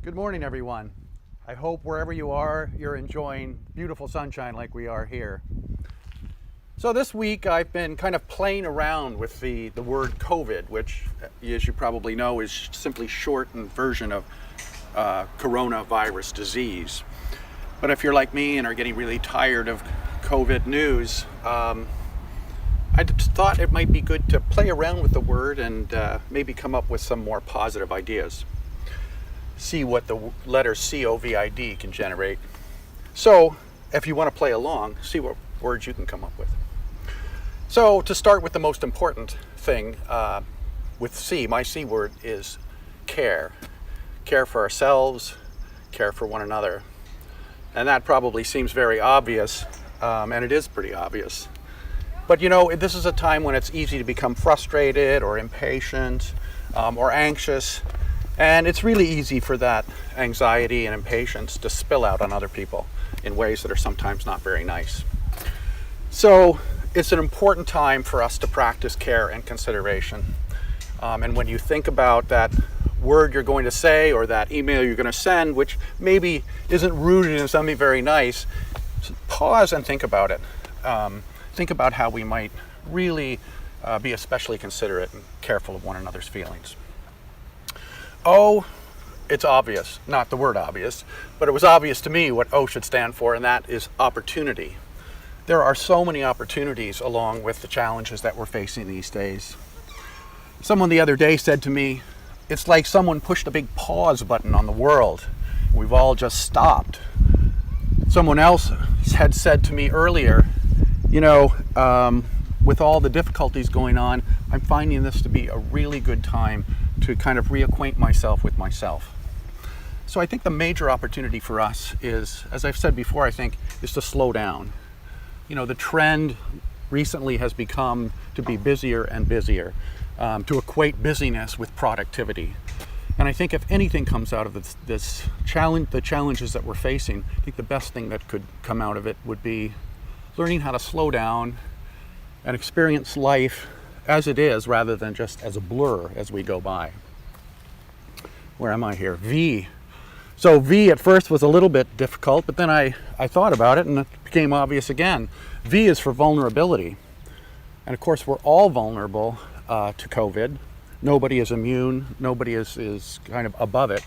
Good morning, everyone. I hope wherever you are, you're enjoying beautiful sunshine like we are here. So this week I've been kind of playing around with the word COVID, which, as you probably know, is simply shortened version of coronavirus disease. But if you're like me and are getting really tired of COVID news, I just thought it might be good to play around with the word and maybe come up with some more positive ideas. See what the letter COVID can generate. So if you want to play along, see what words you can come up with. So to start with the most important thing, with C, my C word is care. Care for ourselves, care for one another. And that probably seems very obvious, and it is pretty obvious. But you know, this is a time when it's easy to become frustrated or impatient or anxious. And it's really easy for that anxiety and impatience to spill out on other people in ways that are sometimes not very nice. So it's an important time for us to practice care and consideration. And when you think about that word you're going to say or that email you're going to send, which maybe isn't rooted in something very nice, pause and think about it. Think about how we might really be especially considerate and careful of one another's feelings. O, it's obvious, not the word obvious, but it was obvious to me what O should stand for, and that is opportunity. There are so many opportunities along with the challenges that we're facing these days. Someone the other day said to me, it's like someone pushed a big pause button on the world. We've all just stopped. Someone else had said to me earlier, you know, with all the difficulties going on, I'm finding this to be a really good time to kind of reacquaint myself with myself. So I think the major opportunity for us is, as I've said before, I think, is to slow down. You know, the trend recently has become to be busier and busier, to equate busyness with productivity. And I think if anything comes out of this challenge, the challenges that we're facing, I think the best thing that could come out of it would be learning how to slow down and experience life as it is rather than just as a blur as we go by. Where am I here? V. So V at first was a little bit difficult, but then I thought about it and it became obvious again. V is for vulnerability. And of course we're all vulnerable to COVID. Nobody is immune. Nobody is kind of above it.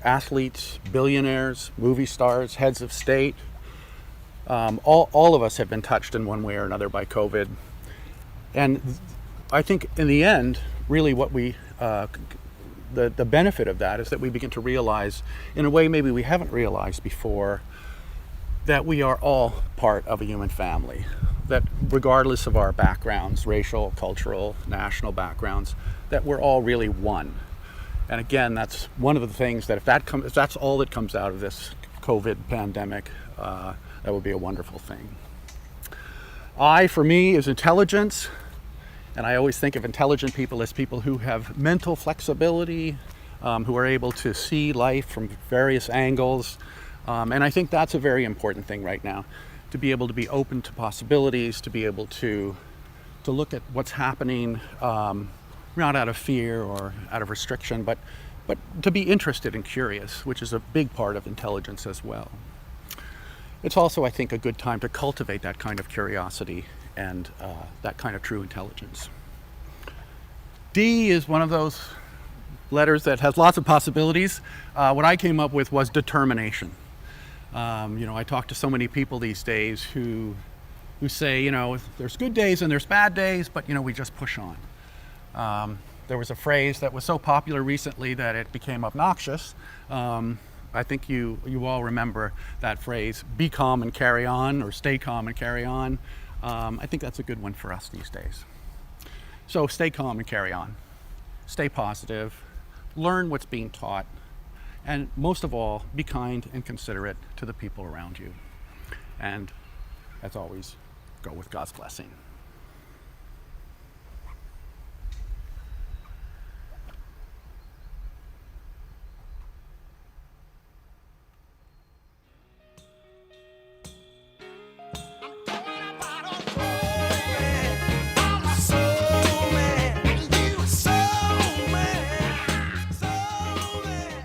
Athletes, billionaires, movie stars, heads of state, all of us have been touched in one way or another by COVID. And I think in the end, really what we, the benefit of that is that we begin to realize, in a way maybe we haven't realized before, that we are all part of a human family. That regardless of our backgrounds, racial, cultural, national backgrounds, that we're all really one. And again, that's one of the things that if that's all that comes out of this COVID pandemic, that would be a wonderful thing. I, for me, is intelligence. And I always think of intelligent people as people who have mental flexibility, who are able to see life from various angles. And I think that's a very important thing right now, to be able to be open to possibilities, to be able to look at what's happening, not out of fear or out of restriction, but to be interested and curious, which is a big part of intelligence as well. It's also, I think, a good time to cultivate that kind of curiosity and that kind of true intelligence. D is one of those letters that has lots of possibilities. What I came up with was determination. You know, I talk to so many people these days who say, you know, there's good days and there's bad days, but you know, we just push on. There was a phrase that was so popular recently that it became obnoxious. I think you all remember that phrase, be calm and carry on, or stay calm and carry on. I think that's a good one for us these days. So stay calm and carry on. Stay positive. Learn what's being taught. And most of all, be kind and considerate to the people around you. And as always, go with God's blessing. So man, you so man, so man.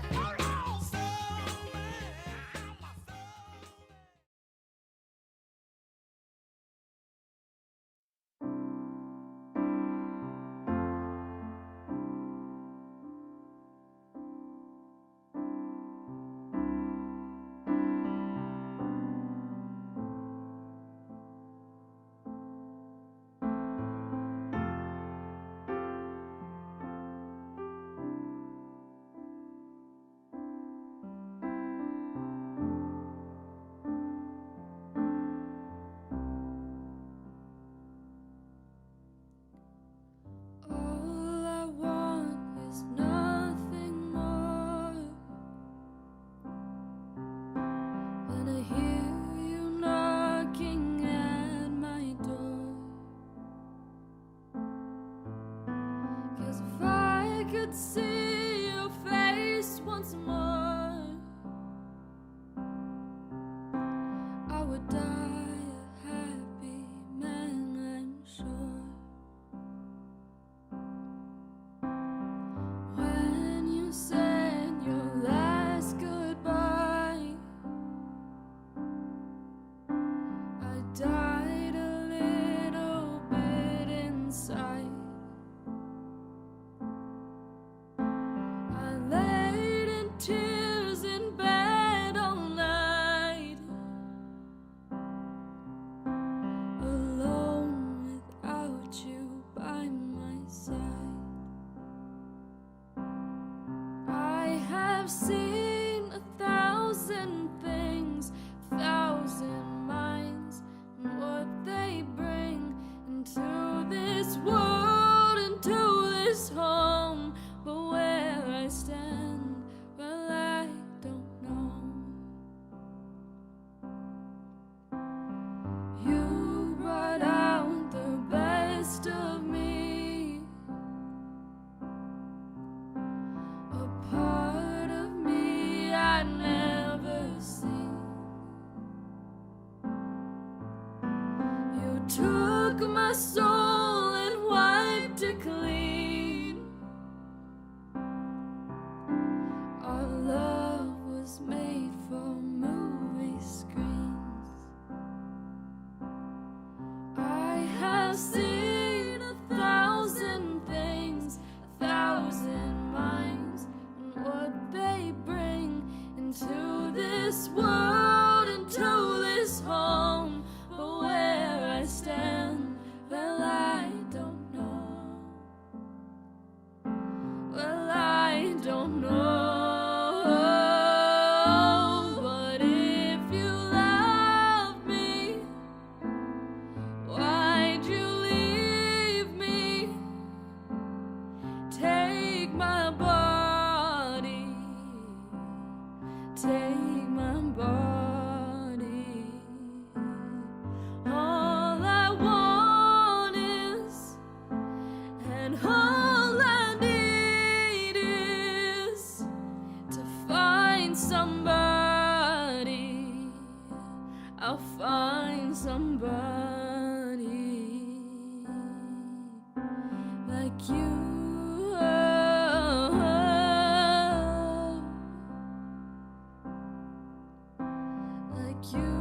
could see your face once more, I would die a happy man, I'm sure. When you said your last goodbye, I died a little bit inside. I laid in tears in bed all night, alone without you by my side. I have seen 1,000 things, 1,000 minds, and what they bring into this world, into this home. But where I stand, well, I don't know. You brought out the best of me, a part of me I'd never seen. You took my soul and wiped it clean. Our love was made for movie screens. I have seen 1,000 things, 1,000 minds, and what they bring into this world, into this home. But where I stand, well, I don't know. Well, I don't know. But if you love me, why'd you leave me? Take my body, take my body. All I want is, and all I need is, to find somebody. I'll find somebody like you. Like you.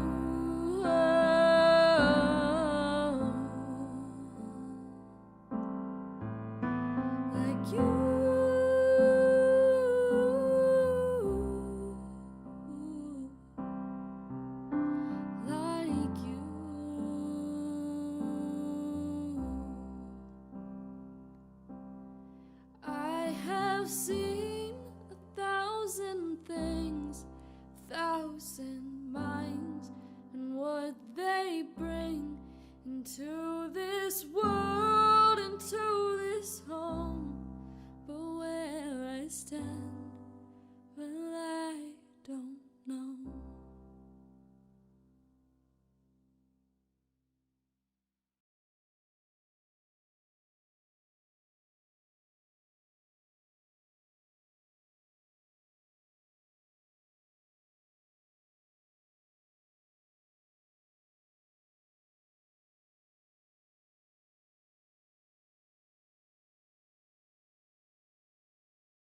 Like you. Like you. I have seen 1,000 things, 1,000 minds, and what they bring into this world.